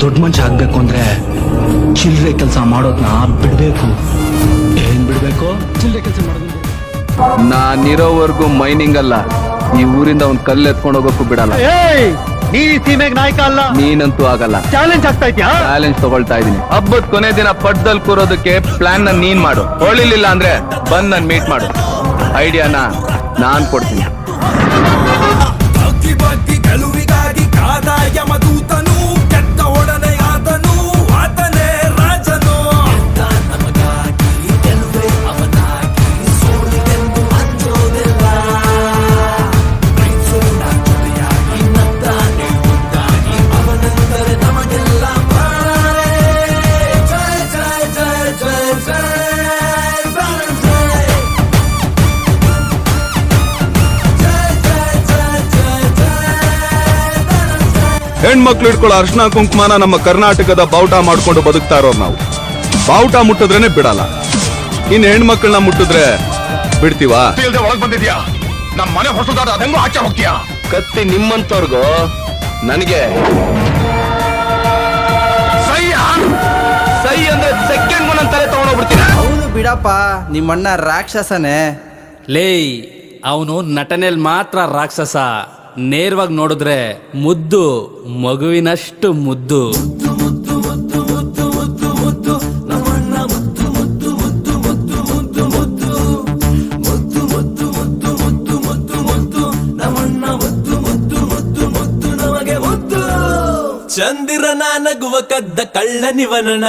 ದೊಡ್ಡ ಮನುಷ್ಯ ಆಗ್ಬೇಕು ಅಂದ್ರೆ ಚಿಲ್ಲರೆ ಕೆಲಸ ಮಾಡೋದನ್ನ ಬಿಡ್ಬೇಕು. ಏನ್ ಬಿಡ್ಬೇಕು? ಚಿಲ್ಲರೆ ಕೆಲಸ ಮಾಡೋದನ್ನ. ನಾನಿರೋವರೆಗೂ ಮೈನಿಂಗ್ ಅಲ್ಲ, ಈ ಊರಿಂದ ಅವ್ನ್ ಕಲ್ಲು ಎತ್ಕೊಂಡು ಹೋಗೋಕ್ಕೂ ಬಿಡಲ್ಲ. ನೀ ಸೀಮೆಗ್ ನಾಯಕ ಅಲ್ಲ. ನೀನಂತೂ ಆಗಲ್ಲ. ಚಾಲೆಂಜ್ ಆಗ್ತಾ ಇದ್ಯಾ? ಚಾಲೆಂಜ್ ತಗೊಳ್ತಾ ಇದೀನಿ. ಹಬ್ಬದ ಕೊನೆ ದಿನ ಪಟ್ಟದಲ್ಲಿ ಕೂರೋದಕ್ಕೆ ಪ್ಲಾನ್ ನ ನೀನ್ ಮಾಡು. ಹೊಳಿಲಿಲ್ಲ ಅಂದ್ರೆ ಬಂದ್ ನನ್ ಮೀಟ್ ಮಾಡು. ಐಡಿಯಾನ ನಾನ್ ಕೊಡ್ತೀನಿ. ಗೆಲುವಿಗಾಗಿ ಕಾದ ಯಮದೂತನು, ಕೆಟ್ಟ ಒಡನೆ ಆತನು, ಆತನೇ ರಾಜನು. ನಮಗಾಗಿ ಗೆಲುವೆ ಅವನಾಗಿ, ಸೋಲಿಗೆಂದು ಅಂಜೋದಿಲ್ಲ. ಪ್ರೀತಿಸೋಣ ಜೊತೆಯಾಗಿ, ನಗ್ತಾನೆ ಮುದ್ದಾಗಿ, ಅವನೆಂದರೆ ನಮಗೆಲ್ಲ ಪ್ರಾಣನೇ. ಜಯ ಜಯ ಜಯ ಜಯ ಜಯ ಹೆಣ್ಮಕ್ಳು ಇಟ್ಕೊಳ್ಳೋ ಅರ್ಶನ ಕುಂಕುಮನ ನಮ್ಮ ಕರ್ನಾಟಕದ ಬಾವುಟ ಮಾಡ್ಕೊಂಡು ಬದುಕ್ತಾ ಇರೋರು ನಾವು. ಬಾವುಟ ಮುಟ್ಟಿದ್ರೇನೆ ಬಿಡಲ್ಲ, ಇನ್ ಹೆಣ್ಮಕ್ಳನ್ನ ಮುಟ್ಟಿದ್ರೆ ಬಿಡ್ತೀವಾ? ಒಳಗ್ ಬಂದಿದ್ಯಾ? ನಮ್ಮ ಮನೆ ಹೊಸದಾದ ಅದಂಗೂ ಆಚೆ ಹೋಗ್ತೀಯಾ? ಕತ್ತಿ ನಿಮ್ಮಂತವ್ರಿಗೂ ನನಗೆ ಸೈ ಅಂದ್ರೆ ಸೆಕೆಂಡ್ ಒಂದೊಂದ್ ತಲೆ ತಗೊಂಡೋಗ್ಬಿಡ್ತೀನಿ. ಅವನು ಬಿಡಪ್ಪ, ನಿಮ್ಮಣ್ಣ ರಾಕ್ಷಸನೇ. ಲೇಯ್, ಅವನು ನಟನೆಲ್ ಮಾತ್ರ ರಾಕ್ಷಸ, ನೇರವಾಗಿ ನೋಡಿದ್ರೆ ಮುದ್ದು, ಮಗುವಿನಷ್ಟು ಮುದ್ದು. ಚಂದಿರನ ನಗುವ ಕದ್ದ ಕಳ್ಳನಿವನನ